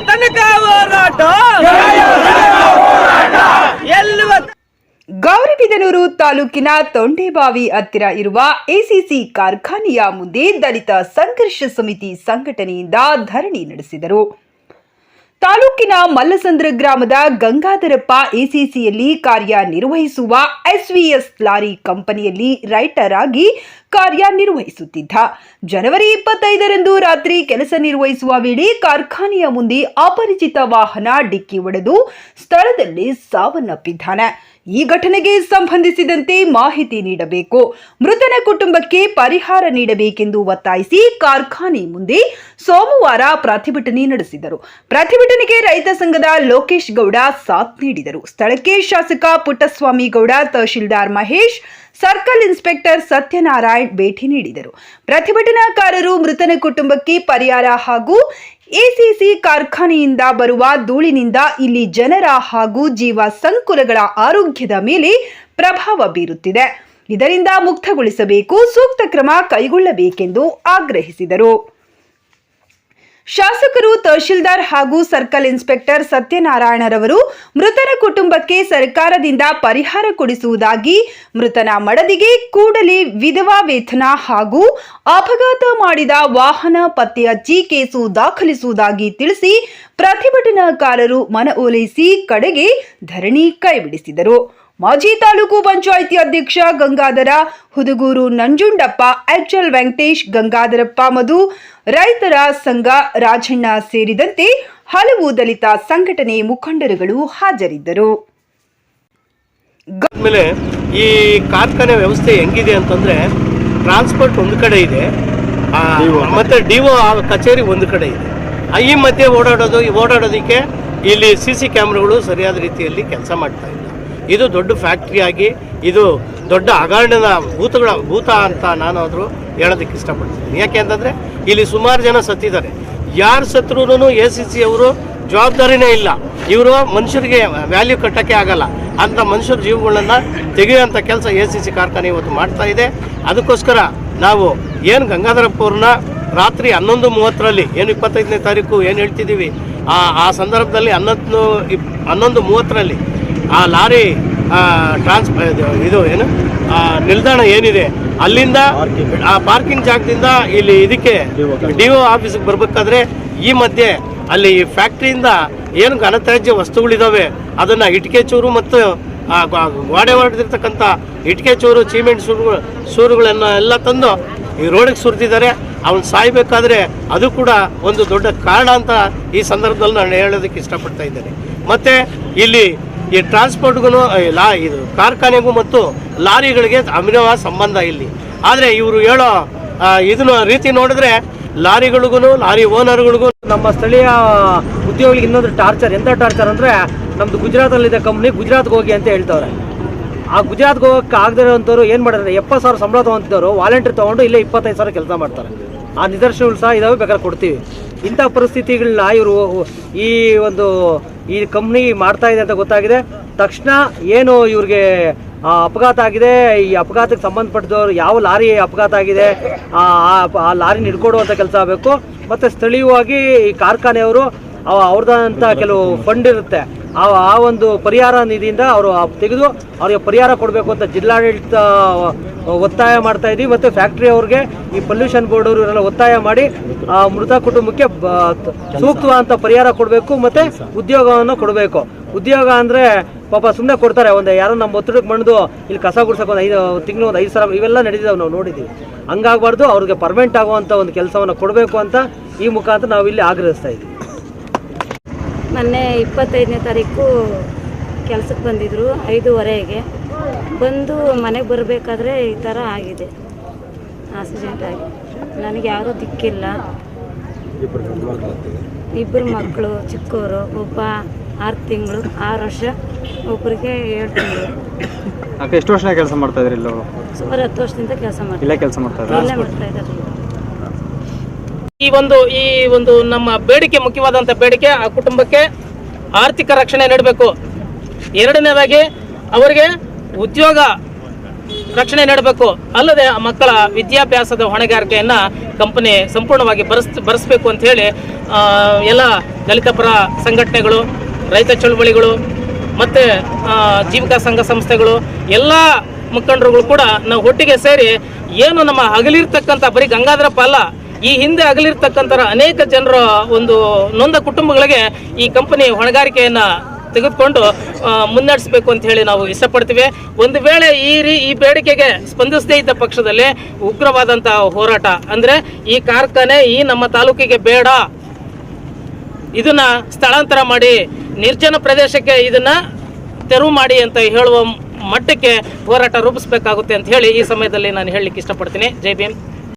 ತನಕ ಹೋರಾಟ ಎಲ್ಲುವ ಗೌರಿಬಿದನೂರು ತಾಲೂಕಿನ ತೊಂಡೇಬಾವಿ ಹತ್ತಿರ ಇರುವ ಎಸಿಸಿ ಕಾರ್ಖಾನೆಯ ಮುಂದೆ ದಲಿತ ಸಂಘರ್ಷ ಸಮಿತಿ ಸಂಘಟನೆಯಿಂದ ಧರಣಿ ನಡೆಸಿದರು. ತಾಲೂಕಿನ ಮಲ್ಲಸಂದ್ರ ಗ್ರಾಮದ ಗಂಗಾಧರಪ್ಪ ಎಸಿಸಿಯಲ್ಲಿ ಕಾರ್ಯನಿರ್ವಹಿಸುವ ಎಸ್ವಿಎಸ್ ಲಾರಿ ಕಂಪನಿಯಲ್ಲಿ ರೈಟರ್ ಆಗಿ ಕಾರ್ಯನಿರ್ವಹಿಸುತ್ತಿದ್ದ. ಜನವರಿ 25ರಂದು ರಾತ್ರಿ ಕೆಲಸ ನಿರ್ವಹಿಸುವ ವೇಳೆ ಕಾರ್ಖಾನೆಯ ಮುಂದೆ ಅಪರಿಚಿತ ವಾಹನ ಡಿಕ್ಕಿ ಹೊಡೆದು ಸ್ಥಳದಲ್ಲಿ ಸಾವನ್ನಪ್ಪಿದ್ದಾನೆ. ಈ ಘಟನೆಗೆ ಸಂಬಂಧಿಸಿದಂತೆ ಮಾಹಿತಿ ನೀಡಬೇಕು, ಮೃತನ ಕುಟುಂಬಕ್ಕೆ ಪರಿಹಾರ ನೀಡಬೇಕೆಂದು ಒತ್ತಾಯಿಸಿ ಕಾರ್ಖಾನೆ ಮುಂದೆ ಸೋಮವಾರ ಪ್ರತಿಭಟನೆ ನಡೆಸಿದರು. ಪ್ರತಿಭಟನೆಗೆ ರೈತ ಸಂಘದ ಲೋಕೇಶ್ ಗೌಡ ಸಾಥ್ ನೀಡಿದರು. ಸ್ಥಳಕ್ಕೆ ಶಾಸಕ ಪುಟ್ಟಸ್ವಾಮಿ ಗೌಡ, ತಹಶೀಲ್ದಾರ್ ಮಹೇಶ್, ಸರ್ಕಲ್ ಇನ್ಸ್ಪೆಕ್ಟರ್ ಸತ್ಯನಾರಾಯಣ್ ಭೇಟಿ ನೀಡಿದರು. ಪ್ರತಿಭಟನಾಕಾರರು ಮೃತನ ಕುಟುಂಬಕ್ಕೆ ಪರಿಹಾರ ಹಾಗೂ ಎಸಿಸಿ ಕಾರ್ಖಾನೆಯಿಂದ ಬರುವ ಧೂಳಿನಿಂದ ಇಲ್ಲಿ ಜನರ ಹಾಗೂ ಜೀವ ಸಂಕುಲಗಳ ಆರೋಗ್ಯದ ಮೇಲೆ ಪ್ರಭಾವ ಬೀರುತ್ತಿದೆ, ಇದರಿಂದ ಮುಕ್ತಗೊಳಿಸಬೇಕು, ಸೂಕ್ತ ಕ್ರಮ ಕೈಗೊಳ್ಳಬೇಕೆಂದು ಆಗ್ರಹಿಸಿದರು. ಶಾಸಕರು, ತಹಶೀಲ್ದಾರ್ ಹಾಗೂ ಸರ್ಕಲ್ ಇನ್ಸ್ಪೆಕ್ಟರ್ ಸತ್ಯನಾರಾಯಣರವರು ಮೃತನ ಕುಟುಂಬಕ್ಕೆ ಸರ್ಕಾರದಿಂದ ಪರಿಹಾರ ಕೊಡಿಸುವುದಾಗಿ, ಮೃತನ ಮಡದಿಗೆ ಕೂಡಲೇ ವಿಧವಾ ವೇತನ ಹಾಗೂ ಅಪಘಾತ ಮಾಡಿದ ವಾಹನ ಪತ್ತೆ ಹಚ್ಚಿ ಕೇಸು ದಾಖಲಿಸುವುದಾಗಿ ತಿಳಿಸಿ ಪ್ರತಿಭಟನಾಕಾರರು ಮನವೊಲಿಸಿ ಕಡೆಗೆ ಧರಣಿ ಕೈಬಿಡಿಸಿದರು. ಮಾಜಿ ತಾಲೂಕು ಪಂಚಾಯಿತಿ ಅಧ್ಯಕ್ಷ ಗಂಗಾಧರ, ಹುದುಗೂರು ನಂಜುಂಡಪ್ಪ, ಎಚ್ಎಲ್ ವೆಂಕಟೇಶ್, ಗಂಗಾಧರಪ್ಪ ಮಧು, ರೈತರ ಸಂಘ ರಾಜಣ್ಣ ಸೇರಿದಂತೆ ಹಲವು ದಲಿತ ಸಂಘಟನೆ ಮುಖಂಡರುಗಳು ಹಾಜರಿದ್ದರು. ಈ ಕಾರ್ಖಾನೆ ವ್ಯವಸ್ಥೆ ಹೆಂಗಿದೆ ಅಂತಂದ್ರೆ, ಟ್ರಾನ್ಸ್ಪೋರ್ಟ್ ಒಂದು ಕಡೆ ಇದೆ, ಮತ್ತೆ ಡಿಒ ಕಚೇರಿ ಒಂದು ಕಡೆ ಇದೆ. ಈ ಮಧ್ಯೆ ಓಡಾಡೋದಕ್ಕೆ ಇಲ್ಲಿ CC ಕ್ಯಾಮ್ರಾಗಳು ಸರಿಯಾದ ರೀತಿಯಲ್ಲಿ ಕೆಲಸ ಮಾಡ್ತಾ ಇಲ್ಲ. ಇದು ದೊಡ್ಡ ಫ್ಯಾಕ್ಟ್ರಿ ಆಗಿ ಇದು ದೊಡ್ಡ ಹಗರಣದ ಭೂತ ಅಂತ ನಾನಾದರೂ ಹೇಳೋದಕ್ಕೆ ಇಷ್ಟಪಡ್ತೀನಿ. ಯಾಕೆ ಅಂತಂದರೆ ಇಲ್ಲಿ ಸುಮಾರು ಜನ ಸತ್ತಿದ್ದಾರೆ. ಯಾರು ಸತ್ರೂ ACC ಅವರು ಜವಾಬ್ದಾರಿನೇ ಇಲ್ಲ. ಇವರು ಮನುಷ್ಯರಿಗೆ ವ್ಯಾಲ್ಯೂ ಕಟ್ಟೋಕ್ಕೆ ಆಗಲ್ಲ ಅಂತ ಮನುಷ್ಯರ ಜೀವಗಳನ್ನು ತೆಗೆಯುವಂಥ ಕೆಲಸ ACC ಕಾರ್ಖಾನೆ ಇವತ್ತು ಮಾಡ್ತಾ ಇದೆ. ಅದಕ್ಕೋಸ್ಕರ ನಾವು ಏನು ಗಂಗಾಧರಪ್ಪ ಅವ್ರನ್ನ ರಾತ್ರಿ 11:30ರಲ್ಲಿ ಏನು 25ನೇ ತಾರೀಕು ಏನು ಹೇಳ್ತಿದ್ದೀವಿ, ಆ ಸಂದರ್ಭದಲ್ಲಿ 11:30ರಲ್ಲಿ ಆ ಲಾರಿ ಇದು ಏನು ನಿಲ್ದಾಣ ಏನಿದೆ ಅಲ್ಲಿಂದ ಆ ಪಾರ್ಕಿಂಗ್ ಜಾಗದಿಂದ ಇಲ್ಲಿ ಇದಕ್ಕೆ DO ಆಫೀಸಿಗೆ ಬರಬೇಕಾದ್ರೆ ಈ ಮಧ್ಯೆ ಅಲ್ಲಿ ಫ್ಯಾಕ್ಟ್ರಿಯಿಂದ ಏನು ಘನತ್ಯಾಜ್ಯ ವಸ್ತುಗಳಿದ್ದಾವೆ ಅದನ್ನು ಇಟ್ಟಿಗೆ ಚೂರು ಮತ್ತು ಗೋಡೆ ಹೊಡೆದಿರ್ತಕ್ಕಂಥ ಇಟ್ಟಿಗೆ ಚೂರು, ಸಿಮೆಂಟ್ ಸೂರುಗಳನ್ನು ಎಲ್ಲ ತಂದು ಈ ರೋಡಿಗೆ ಸುರಿದಿದ್ದಾರೆ. ಅವನು ಸಾಯಬೇಕಾದ್ರೆ ಅದು ಕೂಡ ಒಂದು ದೊಡ್ಡ ಕಾರಣ ಅಂತ ಈ ಸಂದರ್ಭದಲ್ಲಿ ನಾನು ಹೇಳೋದಕ್ಕೆ ಇಷ್ಟಪಡ್ತಾ ಇದ್ದೇನೆ. ಮತ್ತು ಇಲ್ಲಿ ಈ ಟ್ರಾನ್ಸ್ಪೋರ್ಟ್ಗೂ ಇದು ಕಾರ್ಖಾನೆಗೂ ಮತ್ತು ಲಾರಿಗಳಿಗೆ ಅವಿನಾವ ಸಂಬಂಧ ಇಲ್ಲಿ. ಆದರೆ ಇವರು ಹೇಳೋ ಇದನ್ನ ರೀತಿ ನೋಡಿದ್ರೆ ಲಾರಿಗಳಿಗೂ ಲಾರಿ ಓನರ್ಗಳಿಗೂ ನಮ್ಮ ಸ್ಥಳೀಯ ಉದ್ಯೋಗಿಗಳಿಗೆ ಇನ್ನೊಂದು ಟಾರ್ಚರ್. ಎಂಥ ಟಾರ್ಚರ್ ಅಂದರೆ, ನಮ್ಮದು ಗುಜರಾತಲ್ಲಿದೆ ಕಂಪ್ನಿ, ಗುಜರಾತ್ಗೆ ಹೋಗಿ ಅಂತ ಹೇಳ್ತವ್ರೆ. ಆ ಗುಜರಾತ್ಗೆ ಹೋಗೋಕ್ಕೆ ಆಗದಿರೋಂಥವ್ರು ಏನು ಮಾಡಿದ್ರೆ 70,000 ಸಂಬಳ ತೊಗೊತಿದ್ದವರು ವಾಲಂಟ್ರಿ ತೊಗೊಂಡು ಇಲ್ಲೇ 25,000 ಕೆಲಸ ಮಾಡ್ತಾರೆ. ಆ ನಿದರ್ಶನಗಳು ಸಹ ಇದಾವೆ, ಬೇಕಾದ್ರೆ ಕೊಡ್ತೀವಿ. ಇಂಥ ಪರಿಸ್ಥಿತಿಗಳನ್ನ ಇವರು ಈ ಕಂಪ್ನಿ ಮಾಡ್ತಾ ಇದೆ ಅಂತ ಗೊತ್ತಾಗಿದೆ ತಕ್ಷಣ ಏನು ಇವ್ರಿಗೆ ಅಪಘಾತ ಆಗಿದೆ, ಈ ಅಪಘಾತಕ್ಕೆ ಸಂಬಂಧಪಟ್ಟಿದವರು ಯಾವ ಲಾರಿ ಅಪಘಾತ ಆಗಿದೆ ಆ ಲಾರಿನ ಹಿಡ್ಕೊಡುವಂಥ ಕೆಲಸ ಆಗಬೇಕು. ಮತ್ತು ಸ್ಥಳೀಯವಾಗಿ ಈ ಕಾರ್ಖಾನೆಯವರು ಅವ್ರದಂಥ ಕೆಲವು ಫಂಡ್ ಇರುತ್ತೆ, ಆ ಒಂದು ಪರಿಹಾರ ನಿಧಿಯಿಂದ ಅವರು ತೆಗೆದು ಅವ್ರಿಗೆ ಪರಿಹಾರ ಕೊಡಬೇಕು ಅಂತ ಜಿಲ್ಲಾಡಳಿತ ಒತ್ತಾಯ ಮಾಡ್ತಾ ಇದ್ದೀವಿ. ಮತ್ತು ಫ್ಯಾಕ್ಟ್ರಿ ಅವ್ರಿಗೆ ಈ ಪೊಲ್ಯೂಷನ್ ಬೋರ್ಡ್ ಅವರು ಇವರೆಲ್ಲ ಒತ್ತಾಯ ಮಾಡಿ ಮೃತ ಕುಟುಂಬಕ್ಕೆ ಸೂಕ್ತವಾದಂಥ ಪರಿಹಾರ ಕೊಡಬೇಕು ಮತ್ತು ಉದ್ಯೋಗವನ್ನು ಕೊಡಬೇಕು. ಉದ್ಯೋಗ ಅಂದರೆ ಪಾಪ ಸುಮ್ಮನೆ ಕೊಡ್ತಾರೆ, ಯಾರೋ ನಮ್ಮ ಒತ್ತಡಕ್ಕೆ ಬಂದು ಇಲ್ಲಿ ಕಸ ಗುಡ್ಸೋಕೆ ತಿಂಗಳು 5,000 ಇವೆಲ್ಲ ನಡೆದಿದ್ದಾವೆ, ನಾವು ನೋಡಿದ್ದೀವಿ. ಹಂಗಾಗಬಾರ್ದು, ಅವ್ರಿಗೆ ಪರ್ಮನೆಂಟ್ ಆಗುವಂಥ ಒಂದು ಕೆಲಸವನ್ನು ಕೊಡಬೇಕು ಅಂತ ಈ ಮುಖಾಂತರ ನಾವು ಇಲ್ಲಿ ಆಗ್ರಹಿಸ್ತಾ ಇದ್ದೀವಿ. ಮೊನ್ನೆ 25ನೇ ತಾರೀಕು ಕೆಲಸಕ್ಕೆ ಬಂದಿದ್ದರು, 5:15ಗೆ ಬಂದು ಮನೆಗೆ ಬರಬೇಕಾದ್ರೆ ಈ ಥರ ಆಗಿದೆ, ಆಕ್ಸಿಡೆಂಟ್ ಆಗಿ. ನನಗೆ ಯಾರೂ ದಿಕ್ಕಿಲ್ಲ, 2 ಮಕ್ಕಳು ಚಿಕ್ಕವರು, ಒಬ್ಬ 6 ತಿಂಗಳು 6 ವರ್ಷ, ಒಬ್ಬರಿಗೆ 7 ತಿಂಗಳು. ಎಷ್ಟು ವರ್ಷ ಕೆಲಸ ಮಾಡ್ತಾ ಇದ್ರಿ? ಸುಮಾರು 10 ವರ್ಷದಿಂದ ಕೆಲಸ ಮಾಡ್ತಾ ಇದ್ದಾರೆ. ಈ ಒಂದು ನಮ್ಮ ಬೇಡಿಕೆ, ಮುಖ್ಯವಾದಂಥ ಬೇಡಿಕೆ, ಆ ಕುಟುಂಬಕ್ಕೆ ಆರ್ಥಿಕ ರಕ್ಷಣೆ ನೀಡಬೇಕು. ಎರಡನೇದಾಗಿ ಅವರಿಗೆ ಉದ್ಯೋಗ ರಕ್ಷಣೆ ನೀಡಬೇಕು. ಅಲ್ಲದೆ ಮಕ್ಕಳ ವಿದ್ಯಾಭ್ಯಾಸದ ಹೊಣೆಗಾರಿಕೆಯನ್ನು ಕಂಪನಿ ಸಂಪೂರ್ಣವಾಗಿ ಭರಿಸಬೇಕು ಅಂತ ಹೇಳಿ ಎಲ್ಲ ದಲಿತ ಪರ ಸಂಘಟನೆಗಳು, ರೈತ ಚಳುವಳಿಗಳು ಮತ್ತು ಜೀವಿಕಾ ಸಂಘ ಸಂಸ್ಥೆಗಳು ಎಲ್ಲ ಮುಖಂಡರುಗಳು ಕೂಡ ನಾವು ಒಟ್ಟಿಗೆ ಸೇರಿ ಏನು ನಮ್ಮ ಅಗಲಿರ್ತಕ್ಕಂಥ ಬರೀ ಗಂಗಾಧರಪ್ಪ ಅಲ್ಲ, ಈ ಹಿಂದೆ ಅಗಲಿರ್ತಕ್ಕಂಥ ಅನೇಕ ಜನರ ಒಂದು ನೊಂದ ಕುಟುಂಬಗಳಿಗೆ ಈ ಕಂಪನಿ ಹೊಣೆಗಾರಿಕೆಯನ್ನು ತೆಗೆದುಕೊಂಡು ಮುನ್ನಡೆಸಬೇಕು ಅಂತ ಹೇಳಿ ನಾವು ಇಷ್ಟಪಡ್ತೀವಿ. ಒಂದು ವೇಳೆ ಈ ಬೇಡಿಕೆಗೆ ಸ್ಪಂದಿಸದೇ ಇದ್ದ ಪಕ್ಷದಲ್ಲಿ ಉಗ್ರವಾದಂಥ ಹೋರಾಟ, ಅಂದರೆ ಈ ಕಾರ್ಖಾನೆ ಈ ನಮ್ಮ ತಾಲೂಕಿಗೆ ಬೇಡ, ಇದನ್ನ ಸ್ಥಳಾಂತರ ಮಾಡಿ ನಿರ್ಜನ ಪ್ರದೇಶಕ್ಕೆ ಇದನ್ನ ತೆರವು ಮಾಡಿ ಅಂತ ಹೇಳುವ ಮಟ್ಟಕ್ಕೆ ಹೋರಾಟ ರೂಪಿಸಬೇಕಾಗುತ್ತೆ ಅಂತ ಹೇಳಿ ಈ ಸಮಯದಲ್ಲಿ ನಾನು ಹೇಳಲಿಕ್ಕೆ ಇಷ್ಟಪಡ್ತೀನಿ. ಜೈ ಭೀಮ್.